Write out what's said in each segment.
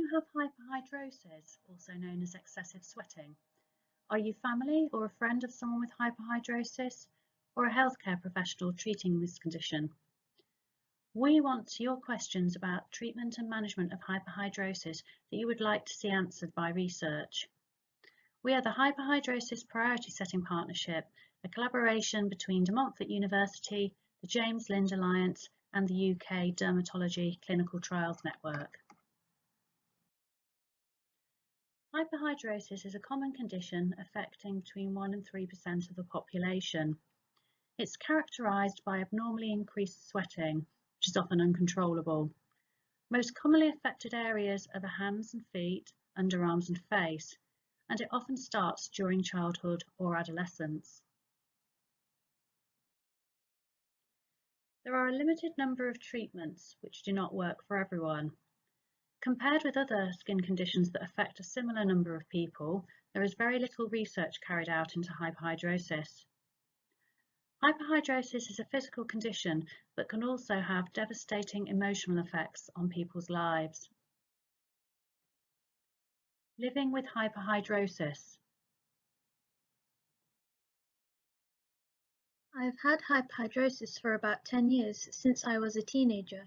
you have hyperhidrosis, also known as excessive sweating? Are you family or a friend of someone with hyperhidrosis, or a healthcare professional treating this condition? We want your questions about treatment and management of hyperhidrosis that you would like to see answered by research. We are the Hyperhidrosis Priority Setting Partnership, a collaboration between De Montfort University, the James Lind Alliance and the UK Dermatology Clinical Trials Network. Hyperhidrosis is a common condition affecting between 1 and 3% of the population. It's characterised by abnormally increased sweating, which is often uncontrollable. Most commonly affected areas are the hands and feet, underarms and face, and it often starts during childhood or adolescence. There are a limited number of treatments which do not work for everyone. Compared with other skin conditions that affect a similar number of people, there is very little research carried out into hyperhidrosis. Hyperhidrosis is a physical condition that can also have devastating emotional effects on people's lives. Living with hyperhidrosis. I've had hyperhidrosis for about 10 years since I was a teenager.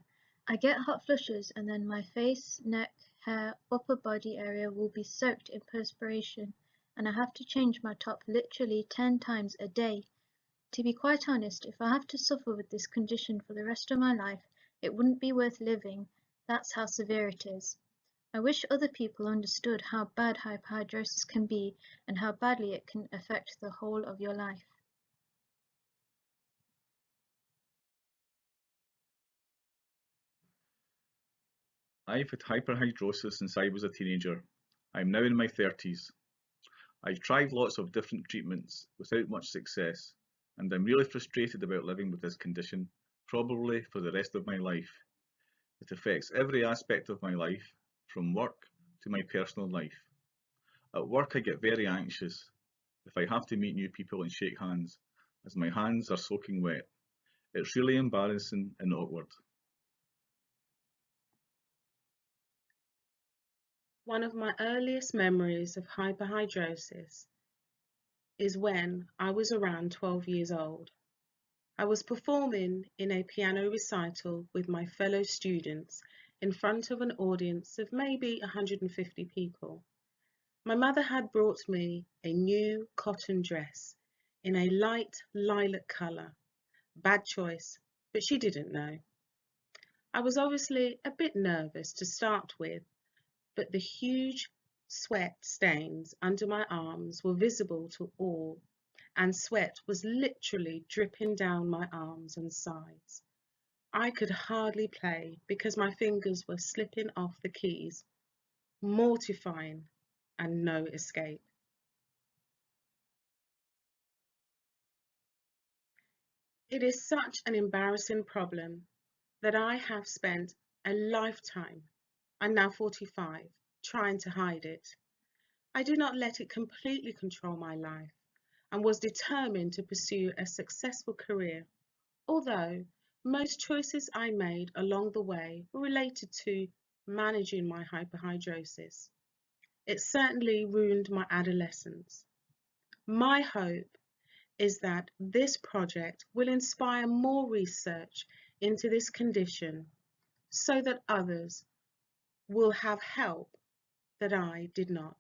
I get hot flushes and then my face, neck, hair, upper body area will be soaked in perspiration and I have to change my top literally 10 times a day. To be quite honest, if I have to suffer with this condition for the rest of my life, it wouldn't be worth living. That's how severe it is. I wish other people understood how bad hyperhidrosis can be and how badly it can affect the whole of your life. I've had hyperhidrosis since I was a teenager. I'm now in my 30s. I've tried lots of different treatments without much success, and I'm really frustrated about living with this condition, probably for the rest of my life. It affects every aspect of my life, from work to my personal life. At work I get very anxious if I have to meet new people and shake hands, as my hands are soaking wet. It's really embarrassing and awkward. One of my earliest memories of hyperhidrosis is when I was around 12 years old. I was performing in a piano recital with my fellow students in front of an audience of maybe 150 people. My mother had brought me a new cotton dress in a light lilac colour. Bad choice, but she didn't know. I was obviously a bit nervous to start with, but the huge sweat stains under my arms were visible to all, and sweat was literally dripping down my arms and sides. I could hardly play because my fingers were slipping off the keys. Mortifying and no escape. It is such an embarrassing problem that I have spent a lifetime, I'm now 45, trying to hide it. I did not let it completely control my life and was determined to pursue a successful career, although most choices I made along the way were related to managing my hyperhidrosis. It certainly ruined my adolescence. My hope is that this project will inspire more research into this condition so that others will have help that I did not.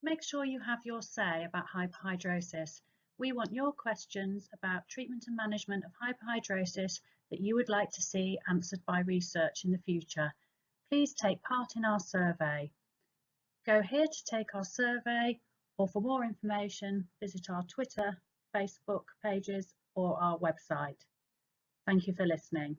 Make sure you have your say about hyperhidrosis. We want your questions about treatment and management of hyperhidrosis that you would like to see answered by research in the future. Please take part in our survey. Go here to take our survey, or for more information, visit our Twitter, Facebook pages or our website. Thank you for listening.